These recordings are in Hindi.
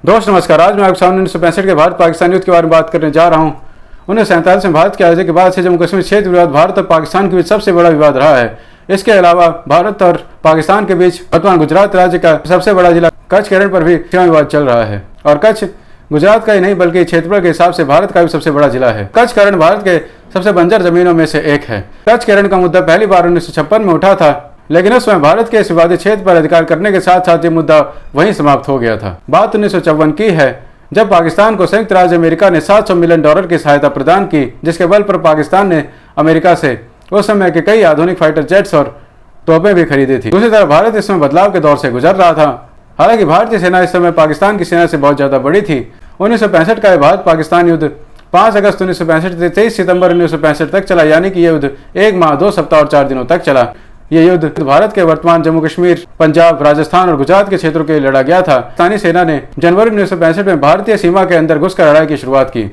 दोस्त नमस्कार। आज मैं आपके सामने 1965 के भारत पाकिस्तान युद्ध के बारे में बात करने जा रहा हूँ। 1947 में भारत की आज़ादी के बाद से जम्मू कश्मीर क्षेत्र विवाद भारत और पाकिस्तान के बीच सबसे बड़ा विवाद रहा है। इसके अलावा भारत और पाकिस्तान के बीच वर्तमान गुजरात राज्य का सबसे बड़ा जिला कच्छ केरन पर भी सीमा विवाद चल रहा है और कच्छ गुजरात का ही नहीं बल्कि क्षेत्रफल के हिसाब से भारत का भी सबसे बड़ा जिला है। कच्छ केरन भारत के सबसे बंजर जमीनों में से एक है। कच्छ केरन का मुद्दा पहली बार 1956 में उठा था, लेकिन उस समय भारत के इस विवादित क्षेत्र पर अधिकार करने के साथ साथ ये मुद्दा वहीं समाप्त हो गया था। बात 1954 की है, जब पाकिस्तान को संयुक्त राज्य अमेरिका ने $700 मिलियन की सहायता प्रदान की, जिसके बल पर पाकिस्तान ने अमेरिका से उस समय के कई आधुनिक फाइटर जेट्स और तोपें भी खरीदी थी। दूसरी तरफ भारत इस समय बदलाव के दौर से गुजर रहा था। हालांकि भारतीय सेना इस समय पाकिस्तान की सेना से बहुत ज्यादा बड़ी थी। 1965 का भारत पाकिस्तान युद्ध 5 अगस्त 1965 से 23 सितंबर 1965 तक चला, यानी कि यह युद्ध 1 माह 2 सप्ताह और 4 दिनों तक चला। यह युद्ध भारत के वर्तमान जम्मू कश्मीर, पंजाब, राजस्थान और गुजरात के क्षेत्रों के लिए लड़ा गया था। पाकिस्तानी सेना ने जनवरी 1965 में भारतीय सीमा के अंदर घुसकर लड़ाई की शुरुआत की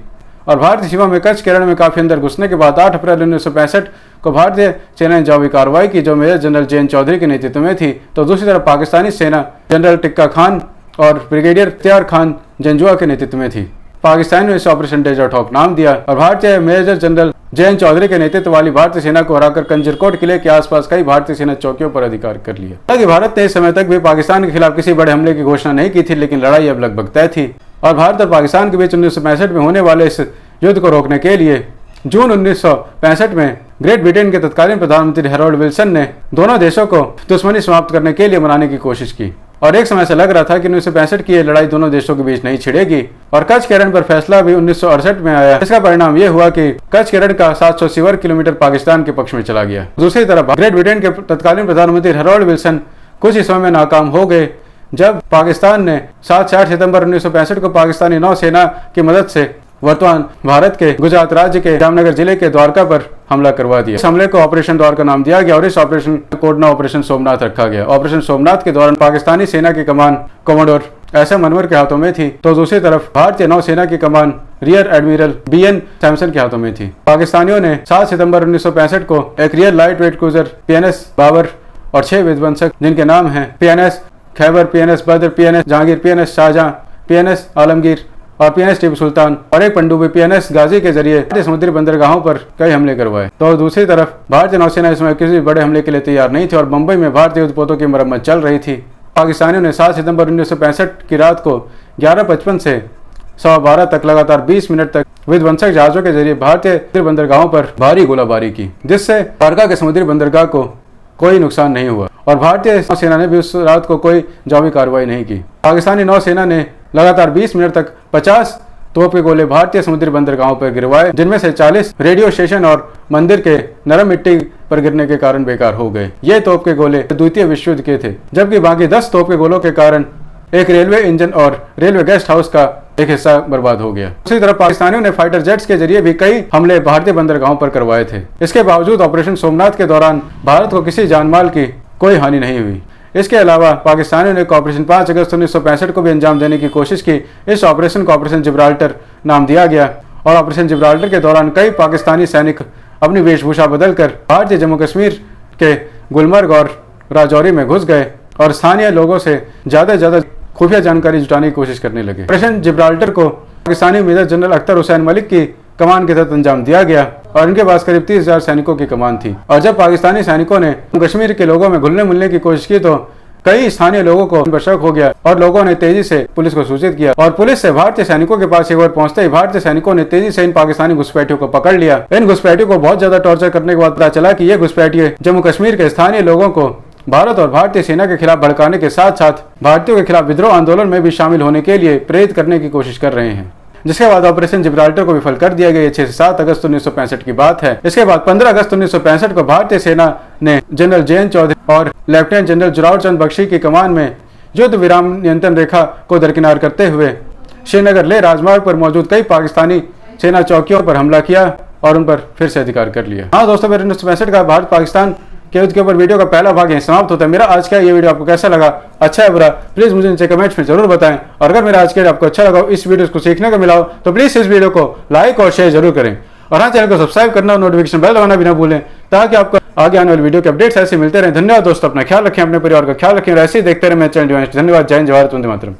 और भारतीय सीमा में कच्छ केरन में काफी अंदर घुसने के बाद 8 अप्रैल 1965 को भारतीय सेना ने जवाबी कार्रवाई की, जो major general J N Chaudhary के नेतृत्व में थी। तो दूसरी तरफ पाकिस्तानी सेना जनरल टिक्का खान और ब्रिगेडियर इख्तियार खान जंजुआ के नेतृत्व में थी। पाकिस्तान ने इस ऑपरेशन डेजर्ट हॉक नाम दिया और भारतीय major general J N Chaudhary के नेतृत्व वाली भारतीय सेना को हराकर कंजरकोट किले के आसपास कई भारतीय सेना चौकियों पर अधिकार कर लिया। हालांकि भारत ने इस समय तक भी पाकिस्तान के खिलाफ किसी बड़े हमले की घोषणा नहीं की थी, लेकिन लड़ाई अब लगभग तय थी और भारत और पाकिस्तान के बीच 1965 में होने वाले इस युद्ध को रोकने के लिए जून 1965 में ग्रेट ब्रिटेन के तत्कालीन प्रधानमंत्री हैरोल्ड विल्सन ने दोनों देशों को दुश्मनी समाप्त करने के लिए मनाने की कोशिश की और एक समय से लग रहा था कि 1965 की यह लड़ाई दोनों देशों के बीच नहीं छिड़ेगी और कच्छ केरन पर फैसला भी 1968 में आया। इसका परिणाम यह हुआ कि कच्छ केरन का 780 वर्ग किलोमीटर पाकिस्तान के पक्ष में चला गया। दूसरी तरफ ग्रेट ब्रिटेन के तत्कालीन प्रधानमंत्री हैरोल्ड विल्सन कुछ हिस्सों में नाकाम हो गए जब पाकिस्तान ने 7 से 8 सितंबर 1965 को पाकिस्तानी नौसेना की मदद से वर्तमान भारत के गुजरात राज्य के जामनगर जिले के द्वारका पर हमला करवा दिया। इस हमले को ऑपरेशन द्वारका नाम दिया गया और इस ऑपरेशन का कोड नाम ऑपरेशन सोमनाथ रखा गया। ऑपरेशन सोमनाथ के दौरान पाकिस्तानी सेना की कमान कमांडर एसएम अनवर के हाथों में थी, तो दूसरी तरफ भारतीय नौसेना की कमान रियर एडमिरल बीएन सैमसन के हाथों में थी। पाकिस्तानियों ने 7 सितंबर 1965 को एक rear light weight cruiser PNS Babur और 6 विध्वंसक, जिनके नाम हैं PNS Khaibar, PNS Badr, PNS Jahangir, PNS Shahjahan, PNS Alamgir और पीएनएस टीपू सुल्तान और एक पनडुब्बी पीएनएस गाजी के जरिए भारतीय समुद्री बंदरगाहों पर कई हमले करवाए। तो दूसरी तरफ भारतीय नौसेना इस समय किसी बड़े हमले के लिए तैयार नहीं थी और मुंबई में भारतीय युद्धपोतों की मरम्मत चल रही थी। पाकिस्तानियों ने 7 सितंबर 1965 की रात को 11:55 से 12:15 तक लगातार 20 मिनट तक विध्वंसक जहाजों के जरिए भारतीय बंदरगाहों पर भारी गोलाबारी की, जिससे द्वारका के समुद्री बंदरगाह को कोई नुकसान नहीं हुआ और भारतीय नौसेना ने भी उस रात को कोई जवाबी कार्रवाई नहीं की। पाकिस्तानी नौसेना ने लगातार 20 मिनट तक 50 तोप के गोले भारतीय समुद्री बंदरगाहों पर गिरवाए, जिनमें से 40 रेडियो स्टेशन और मंदिर के नरम मिट्टी पर गिरने के कारण बेकार हो गए। ये तोप के गोले द्वितीय विश्व युद्ध के थे, जबकि बाकी 10 तोप के गोलों के कारण एक रेलवे इंजन और रेलवे गेस्ट हाउस का एक हिस्सा बर्बाद हो गया। दूसरी तरफ पाकिस्तानियों ने फाइटर जेट्स के जरिए भी कई हमले भारतीय बंदरगाहों पर करवाए थे। इसके बावजूद ऑपरेशन सोमनाथ के दौरान भारत को किसी जानमाल की कोई हानि नहीं हुई। इसके अलावा पाकिस्तानियों ने ऑपरेशन 5 अगस्त 1965 को भी अंजाम देने की कोशिश की। इस ऑपरेशन को ऑपरेशन जिब्राल्टर नाम दिया गया और ऑपरेशन जिब्राल्टर के दौरान कई पाकिस्तानी सैनिक अपनी वेशभूषा बदलकर भारतीय जम्मू कश्मीर के गुलमर्ग और राजौरी में घुस गए और स्थानीय लोगों से ज्यादा खुफिया जानकारी जुटाने की कोशिश करने लगे। ऑपरेशन जिब्राल्टर को पाकिस्तानी मेजर जनरल अख्तर हुसैन मलिक की कमान के तहत अंजाम दिया गया और इनके पास करीब 30,000 सैनिकों की कमान थी। और जब पाकिस्तानी सैनिकों ने कश्मीर के लोगों में घुलने मिलने की कोशिश की तो कई स्थानीय लोगों को इन पर शक हो गया और लोगों ने तेजी से पुलिस को सूचित किया और पुलिस से भारतीय सैनिकों के पास एक बार पहुंचते ही भारतीय सैनिकों ने तेजी से इन पाकिस्तानी घुसपैठियों को पकड़ लिया। इन घुसपैठियों को बहुत ज्यादा टॉर्चर करने के बाद पता चला कि ये घुसपैठिए जम्मू कश्मीर के स्थानीय लोगों को भारत और भारतीय सेना के खिलाफ भड़काने के साथ साथ भारतीयों के खिलाफ विद्रोह आंदोलन में भी शामिल होने के लिए प्रेरित करने की कोशिश कर रहे हैं, जिसके बाद ऑपरेशन जिब्राल्टर को विफल कर दिया गया। 6 से 7 अगस्त 1965 की बात है। इसके बाद 15 अगस्त 1965 को भारतीय सेना ने जनरल जे एन चौधरी और लेफ्टिनेंट जनरल जोरावर चंद बख्शी की कमान में युद्ध विराम नियंत्रण रेखा को दरकिनार करते हुए श्रीनगर लेह राजमार्ग पर मौजूद कई पाकिस्तानी सेना चौकियों पर हमला किया और उन पर फिर से अधिकार कर लिया। हाँ दोस्तों, मेरे 1965 का भारत पाकिस्तान के युद्ध के ऊपर वीडियो का पहला भाग यहीं समाप्त होता है। मेरा आज का ये वीडियो आपको कैसा लगा, अच्छा है बुरा, प्लीज मुझे नीचे कमेंट्स में जरूर बताएं। और अगर मेरा आज का वीडियो आपको अच्छा लगा, इस वीडियो को सीखने को मिला हो तो प्लीज इस वीडियो को लाइक और शेयर जरूर करें और हाँ, चैनल को सब्सक्राइब करना और नोटिफिकेशन बेल दबाना भी ना भूलें, ताकि आपको आगे आने वाली वीडियो के अपडेट्स ऐसे मिलते रहें। धन्यवाद दोस्तों, अपना ख्याल रखें, अपने परिवार का ख्याल रखें और ऐसे ही देखते रहें मेरे चैनल। धन्यवाद। जय हिंद, जय भारत, वंदे मातरम।